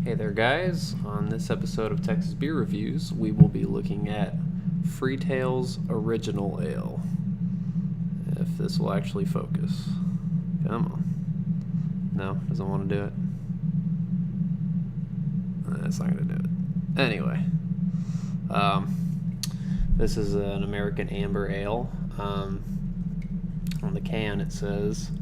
Hey there guys, on this episode of Texas Beer Reviews, we will be looking at Freetail's Original Ale. If this will actually focus. Come on. No, doesn't want to do it. That's not going to do it. Anyway, this is an American Amber Ale. On the can it says,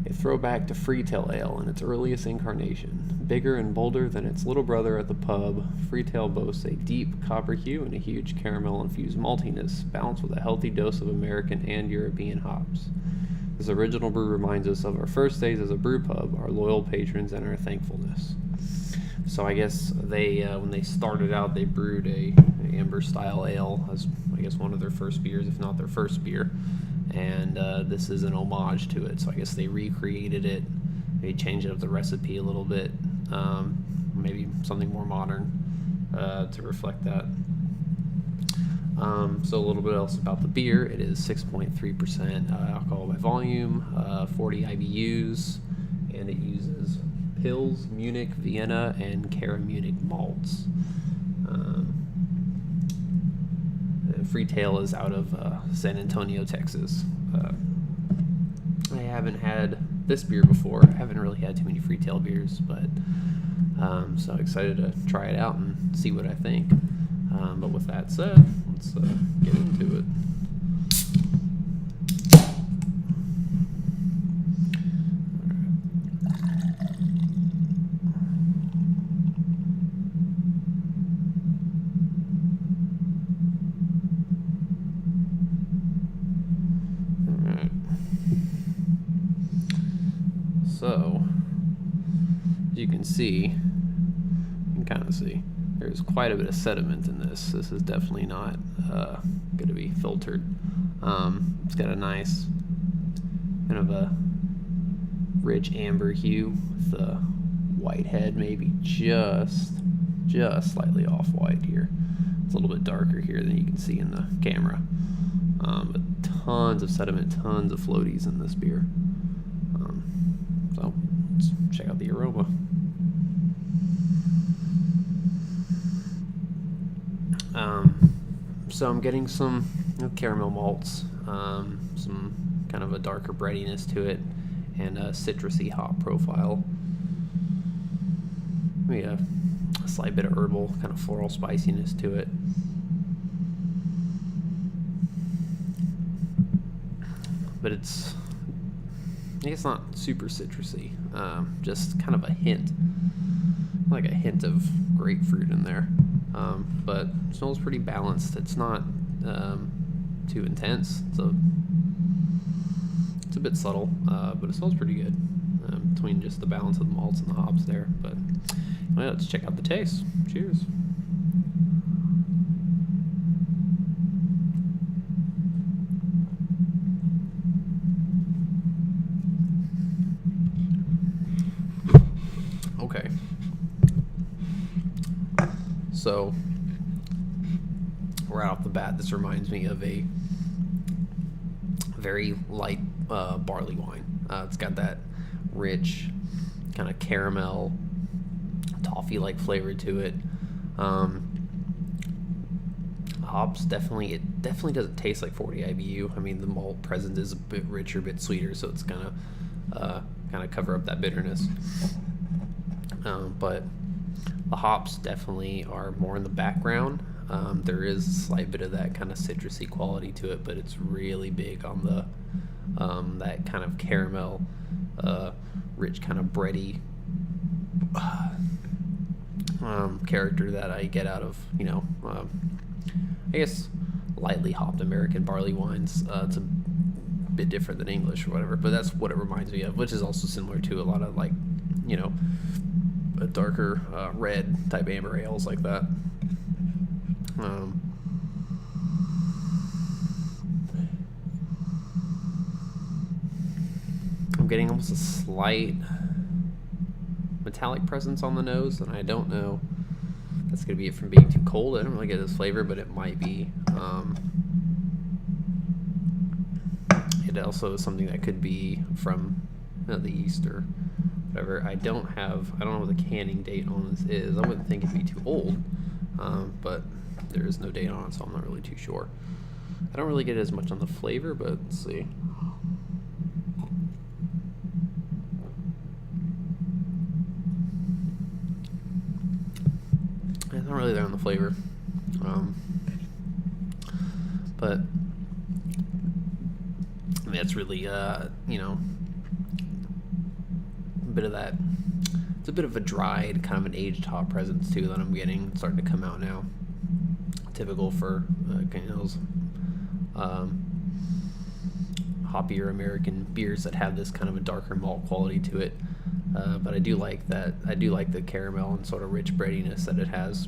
a throwback to Freetail Ale in its earliest incarnation. Bigger and bolder than its little brother at the pub, Freetail boasts a deep copper hue and a huge caramel-infused maltiness, balanced with a healthy dose of American and European hops. This original brew reminds us of our first days as a brewpub, our loyal patrons, and our thankfulness. So I guess they, when they started out, they brewed a amber-style ale as, I guess, one of their first beers, if not their first beer. And this is an homage to it, so I guess they recreated it. They changed up the recipe a little bit, maybe something more modern to reflect that. So a little bit else about the beer. It is 6.3% alcohol by volume, 40 IBUs, and it uses Pils, Munich, Vienna, and Caramunich malts. Freetail is out of San Antonio, Texas. I haven't had this beer before. I haven't really had too many Freetail beers, but so excited to try it out and see what I think. But with that said, let's get into it. So, as you can see, you can kind of see, there's quite a bit of sediment in this. This is definitely not going to be filtered. It's got a nice kind of a rich amber hue with a white head, maybe just slightly off-white here. It's a little bit darker here than you can see in the camera. But tons of sediment, tons of floaties in this beer. So let's check out the aroma. So I'm getting some caramel malts, some kind of a darker breadiness to it, and a citrusy hop profile. Maybe a slight bit of herbal, kind of floral spiciness to it. But it's not super citrusy, just kind of a hint, like a hint of grapefruit in there. But it smells pretty balanced. It's not too intense. It's a bit subtle, but it smells pretty good between just the balance of the malts and the hops there. But well, let's check out the taste. Cheers. Okay. So, right off the bat, this reminds me of a very light barley wine. It's got that rich kind of caramel, toffee-like flavor to it. Hops definitely doesn't taste like 40 IBU. I mean, the malt present is a bit richer, a bit sweeter, so it's gonna kind of cover up that bitterness. But the hops definitely are more in the background. There is a slight bit of that kind of citrusy quality to it, but it's really big on the that kind of caramel, rich kind of bready character that I get out of, I guess lightly hopped American barley wines. It's a bit different than English or whatever, but that's what it reminds me of, which is also similar to a lot of a darker red type amber ales like that. I'm getting almost a slight metallic presence on the nose, and I don't know if that's going to be it from being too cold. I don't really get this flavor, but it might be. It also is something that could be from the yeast or However, I don't know what the canning date on this is. I wouldn't think it'd be too old, but there is no date on it, so I'm not really too sure. I don't really get as much on the flavor, but let's see. It's not really there on the flavor, but I mean, it's really, a bit of that. It's a bit of a dried, kind of an aged hop presence too that I'm getting. It's starting to come out now. Typical for those hoppier American beers that have this kind of a darker malt quality to it. But I do like that. I do like the caramel and sort of rich breadiness that it has.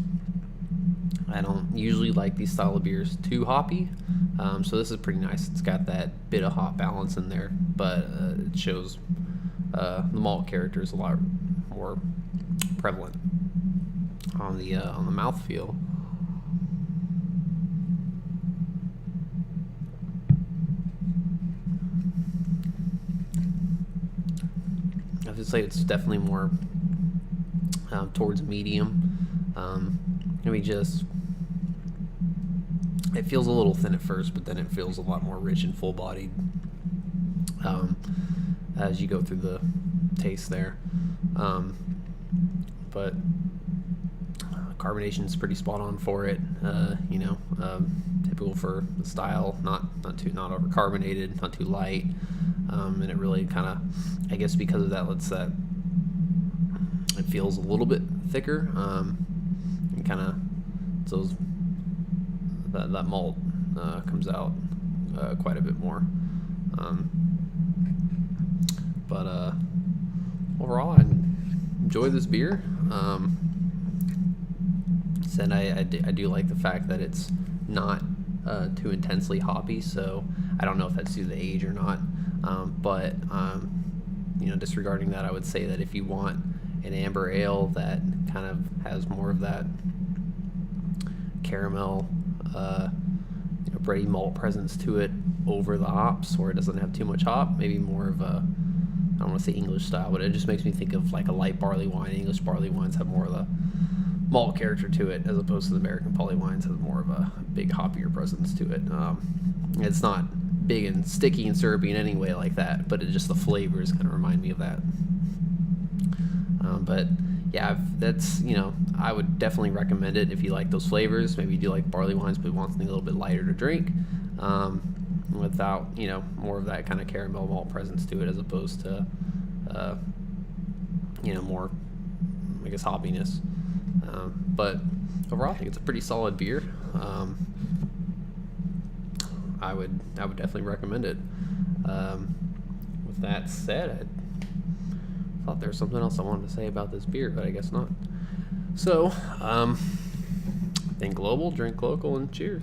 I don't usually like these style of beers too hoppy, so this is pretty nice. It's got that bit of hop balance in there, but it shows the malt character is a lot more prevalent on the mouthfeel. I would say it's definitely more towards medium. It feels a little thin at first, but then it feels a lot more rich and full-bodied as you go through the taste there. But carbonation is pretty spot on for it. Typical for the style, not over carbonated, not too light, and it really kind of, I guess because of that, it feels a little bit thicker, and kind of those that malt comes out quite a bit more. But overall, I enjoy this beer. Said I do like the fact that it's not too intensely hoppy, so I don't know if that's due to the age or not. But disregarding that, I would say that if you want an amber ale that kind of has more of that caramel, bready malt presence to it over the hops, or it doesn't have too much hop, maybe more of a, I don't want to say English style, but it just makes me think of like a light barley wine. English barley wines have more of the malt character to it, as opposed to the American barley wines have more of a big hoppier presence to it. It's not big and sticky and syrupy in any way like that, but the flavors kind of remind me of that. But yeah, that's, I would definitely recommend it if you like those flavors. Maybe you do like barley wines, but want something a little bit lighter to drink, without, more of that kind of caramel malt presence to it, as opposed to, more, I guess, hoppiness. But overall, I think it's a pretty solid beer. I would definitely recommend it. With that said, I thought there was something else I wanted to say about this beer, but I guess not. So, think global, drink local, and cheers.